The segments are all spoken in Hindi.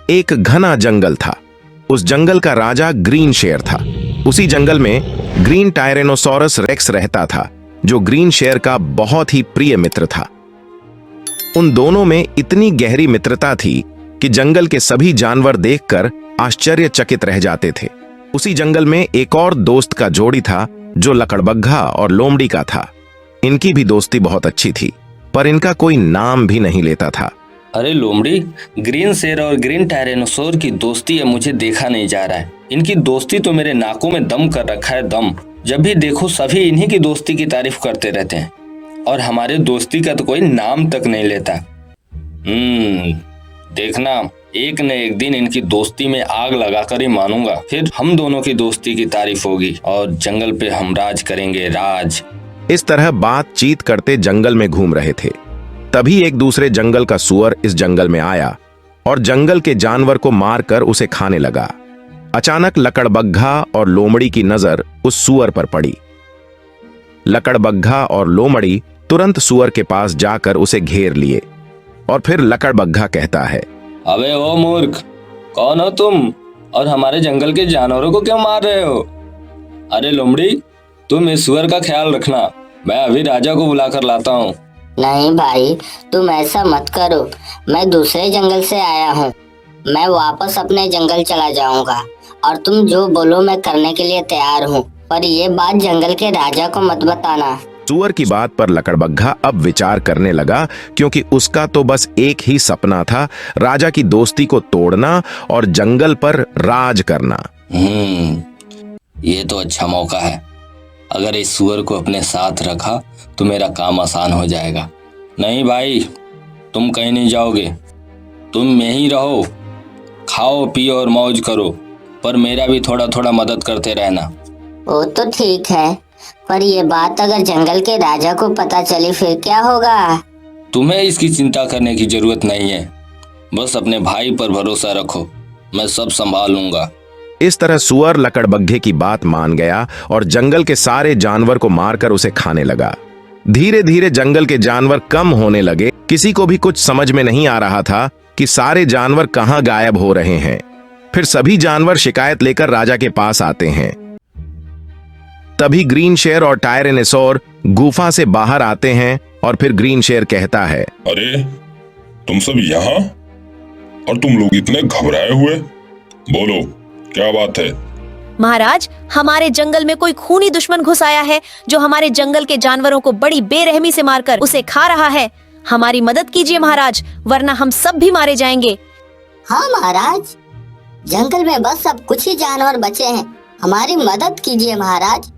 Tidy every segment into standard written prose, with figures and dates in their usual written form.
एक घना जंगल था। उस जंगल का राजा ग्रीन शेर था। उसी जंगल में ग्रीन टायरेनोसोरस रेक्स रहता था, जो ग्रीन शेर का बहुत ही प्रिय मित्र था। उन दोनों में इतनी गहरी मित्रता थी कि जंगल के सभी जानवर देखकर आश्चर्यचकित रह जाते थे। उसी जंगल में एक और दोस्त का जोड़ी था, जो लकड़बग्घा और लोमड़ी का था। इनकी भी दोस्ती बहुत अच्छी थी, पर इनका कोई नाम भी नहीं लेता था। अरे लोमड़ी, ग्रीन शेर और ग्रीन टायरेनोसोर की दोस्ती है, मुझे देखा नहीं जा रहा है। इनकी दोस्ती तो मेरे नाकों में दम कर रखा है, दम। जब भी देखो सभी इन्हीं की दोस्ती की तारीफ करते रहते हैं, और हमारे दोस्ती का तो कोई नाम तक नहीं लेता। देखना, एक न एक दिन इनकी दोस्ती में आग लगाकर ही मानूंगा। फिर हम दोनों की दोस्ती की तारीफ होगी और जंगल पे हम राज करेंगे, राज। इस तरह बातचीत करते जंगल में घूम रहे थे। तभी एक दूसरे जंगल का सूअर इस जंगल में आया और जंगल के जानवर को मारकर उसे खाने लगा। अचानक लकड़बग्घा और लोमड़ी की नजर उस सूअर पर पड़ी। लकड़बग्घा और लोमड़ी तुरंत सूअर के पास जाकर उसे घेर लिए और फिर लकड़बग्घा कहता है, अबे ओ मूर्ख, कौन हो तुम और हमारे जंगल के जानवरों को क्यों मार रहे हो? अरे लोमड़ी, तुम इस सूअर का ख्याल रखना, मैं अभी राजा को बुलाकर लाता हूँ। नहीं भाई, तुम ऐसा मत करो। मैं दूसरे जंगल से आया हूँ। मैं वापस अपने जंगल चला जाऊंगा और तुम जो बोलो मैं करने के लिए तैयार हूँ, पर ये बात जंगल के राजा को मत बताना। सूअर की बात पर लकड़बग्घा अब विचार करने लगा, क्योंकि उसका तो बस एक ही सपना था, राजा की दोस्ती को तोड़ना और जंगल पर राज करना। ये तो अच्छा मौका है। अगर इस सूअर को अपने साथ रखा तो मेरा काम आसान हो जाएगा। नहीं भाई, तुम कहीं नहीं जाओगे, तुम यहीं रहो, खाओ पियो और मौज करो, पर मेरा भी थोड़ा थोड़ा मदद करते रहना। वो तो ठीक है, पर ये बात अगर जंगल के राजा को पता चली फिर क्या होगा? तुम्हें इसकी चिंता करने की जरूरत नहीं है, बस अपने भाई पर भरोसा रखो, मैं सब संभाल लूंगा। इस तरह सूअर लकड़बग्घे की बात मान गया और जंगल के सारे जानवर को मारकर उसे खाने लगा। धीरे धीरे जंगल के जानवर कम होने लगे। किसी को भी कुछ समझ में नहीं आ रहा था कि सारे जानवर कहां गायब हो रहे हैं। फिर सभी जानवर शिकायत लेकर राजा के पास आते हैं। तभी ग्रीन शेर और टायरेनोसोर गुफा से बाहर आते हैं और फिर ग्रीन शेर कहता है, अरे तुम सब यहाँ, और तुम लोग इतने घबराए हुए, बोलो क्या बात है? महाराज, हमारे जंगल में कोई खूनी दुश्मन घुस आया है, जो हमारे जंगल के जानवरों को बड़ी बेरहमी से मारकर उसे खा रहा है। हमारी मदद कीजिए महाराज, वरना हम सब भी मारे जाएंगे। हाँ महाराज, जंगल में बस अब कुछ ही जानवर बचे हैं, हमारी मदद कीजिए महाराज।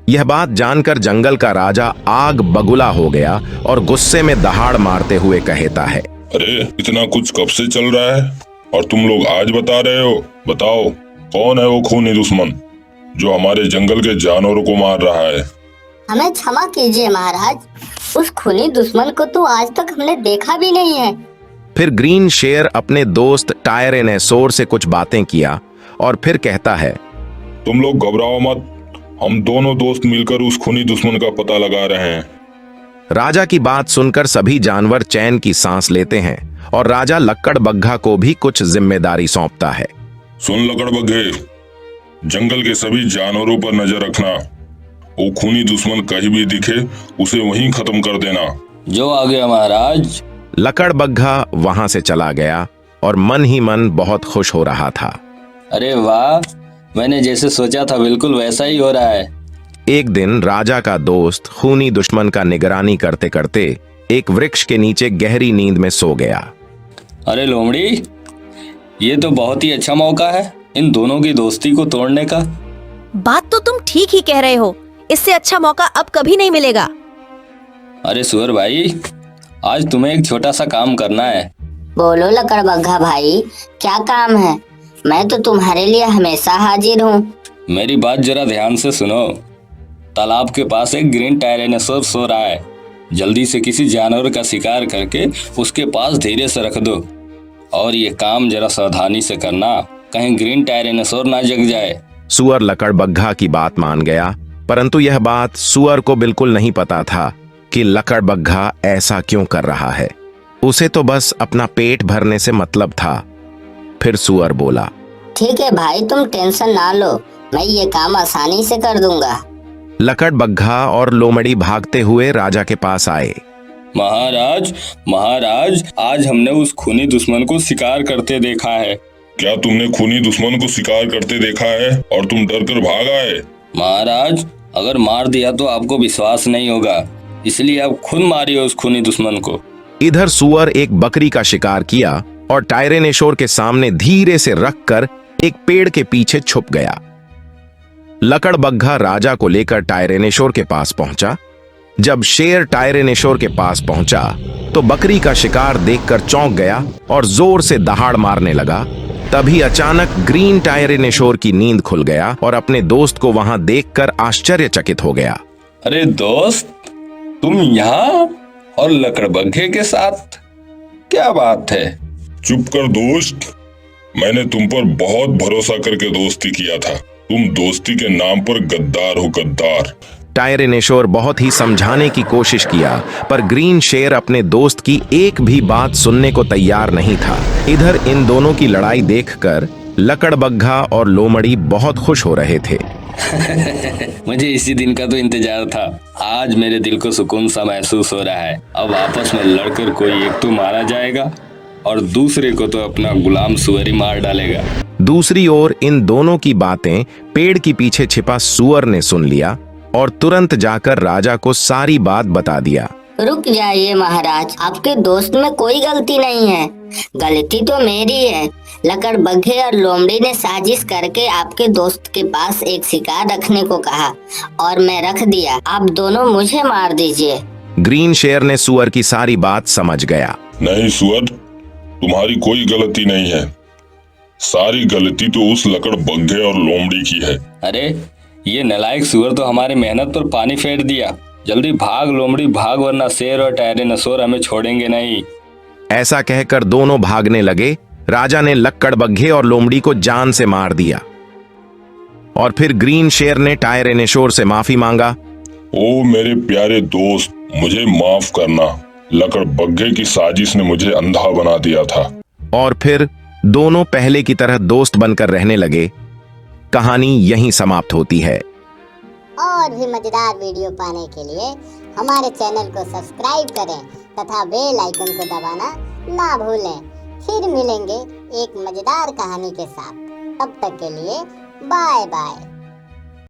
यह बात जानकर जंगल का राजा आग बगुला हो गया और गुस्से में दहाड़ मारते हुए कहता है, अरे इतना कुछ कब से चल रहा है और तुम लोग आज बता रहे हो? बताओ कौन है वो खूनी दुश्मन जो हमारे जंगल के जानवरों को मार रहा है? हमें क्षमा कीजिए महाराज, उस खूनी दुश्मन को तो आज तक हमने देखा भी नहीं है। फिर ग्रीन शेर अपने दोस्त टायरेनोसोर से कुछ बातें किया और फिर कहता है, तुम लोग घबराओ मत, हम दोनों दोस्त मिलकर उस खूनी दुश्मन का पता लगा रहे हैं। राजा की बात सुनकर सभी जानवर चैन की सांस लेते हैं और राजा लकड़बग्घा को भी कुछ जिम्मेदारी सौंपता है। सुन लकड़बग्घे, जंगल के सभी जानवरों पर नजर रखना, वो खूनी दुश्मन कहीं भी दिखे उसे वहीं खत्म कर देना। जो आ गया महाराज। लकड़बग्घा वहां से चला गया और मन ही मन बहुत खुश हो रहा था। अरे वाह, मैंने जैसे सोचा था बिल्कुल वैसा ही हो रहा है। एक दिन राजा का दोस्त खूनी दुश्मन का निगरानी करते करते एक वृक्ष के नीचे गहरी नींद में सो गया। अरे लोमड़ी, ये तो बहुत ही अच्छा मौका है इन दोनों की दोस्ती को तोड़ने का। बात तो तुम ठीक ही कह रहे हो, इससे अच्छा मौका अब कभी नहीं मिलेगा। अरे सूअर भाई, आज तुम्हें एक छोटा सा काम करना है। बोलो लकड़बग्घा भाई, क्या काम है? मैं तो तुम्हारे लिए हमेशा हाजिर हूँ। मेरी बात जरा ध्यान से सुनो। तालाब के पास एक ग्रीन टायरेनोसोर सो रहा है, जल्दी से किसी जानवर का शिकार करके उसके पास धीरे से रख दो, और ये काम जरा सावधानी से करना, कहीं ग्रीन टायरेनोसोर ना जग जाए। सूअर लकड़बग्घा की बात मान गया, परंतु यह बात सूअर को बिल्कुल नहीं पता था कि लकड़बग्घा ऐसा क्यों कर रहा है। उसे तो बस अपना पेट भरने से मतलब था। फिर सुअर बोला, ठीक है भाई, तुम टेंशन ना लो, मैं ये काम आसानी से कर दूंगा। लकड़बग्घा और लोमड़ी भागते हुए राजा के पास आए। महाराज, महाराज, आज हमने उस खूनी दुश्मन को शिकार करते देखा है। क्या तुमने खूनी दुश्मन को शिकार करते देखा है और तुम डर कर भाग आए? महाराज, अगर मार दिया तो आपको विश्वास नहीं होगा, इसलिए आप खुद मारिए उस खूनी दुश्मन को। इधर सुअर एक बकरी का शिकार किया और टायरेनेशोर के सामने धीरे से रखकर एक पेड़ के पीछे छुप गया। लकड़बग्घा राजा को लेकर टायरेनेशोर के पास पहुंचा। जब शेर टायरेनेशोर के पास पहुंचा तो बकरी का शिकार देखकर चौंक गया और जोर से दहाड़ मारने लगा। तभी अचानक ग्रीन टायरेनेशोर की नींद खुल गया और अपने दोस्त को वहां देखकर आश्चर्यचकित हो गया। अरे दोस्त, तुम यहाँ और लकड़बग्घे के साथ, क्या बात है? चुप कर दोस्त, मैंने तुम पर बहुत भरोसा करके दोस्ती किया था। तुम दोस्ती के नाम पर गद्दार हो, गद्दार। टायरेनेशोर बहुत ही समझाने की कोशिश किया, पर ग्रीन शेर अपने दोस्त की एक भी बात सुनने को तैयार नहीं था। इधर इन दोनों की लड़ाई देखकर लकड़बग्घा और लोमड़ी बहुत खुश हो रहे थे। मुझे इसी दिन का तो इंतजार था। आज मेरे दिल को सुकून सा महसूस हो रहा है। अब आपस में लड़कर कोई एक तो मारा जाएगा और दूसरे को तो अपना गुलाम सुअर ही मार डालेगा। दूसरी ओर इन दोनों की बातें पेड़ के पीछे छिपा सुअर ने सुन लिया और तुरंत जाकर राजा को सारी बात बता दिया। रुक जाइए महाराज, आपके दोस्त में कोई गलती नहीं है, गलती तो मेरी है। लकड़बग्घे और लोमड़ी ने साजिश करके आपके दोस्त के पास एक शिकार रखने को कहा और मैं रख दिया। आप दोनों मुझे मार दीजिए। ग्रीन शेर ने सुअर की सारी बात समझ गया। नहीं सुअर, तुम्हारी कोई गलती नहीं है, सारी गलती तो उस लकड़बग्घे और लोमड़ी की है। अरे ये नालायक सुअर तो हमारी मेहनत पर पानी फेर दिया। जल्दी भाग लोमड़ी भाग, वरना शेर और टायरेनोसोर हमें छोड़ेंगे नहीं। ऐसा कहकर दोनों भागने लगे। राजा ने लकड़बग्घे और लोमड़ी को जान से मार दिया और फिर ग्रीन शेर ने टायरेनेशोर से माफी मांगा। ओ मेरे प्यारे दोस्त, मुझे माफ करना, लकड़बग्घे की साजिश ने मुझे अंधा बना दिया था। और फिर दोनों पहले की तरह दोस्त बनकर रहने लगे। कहानी यहीं समाप्त होती है। और भी मजेदार वीडियो पाने के लिए हमारे चैनल को सब्सक्राइब करें तथा बेल आइकन को दबाना ना भूलें। फिर मिलेंगे एक मजेदार कहानी के साथ। तब तक के लिए बाय बाय।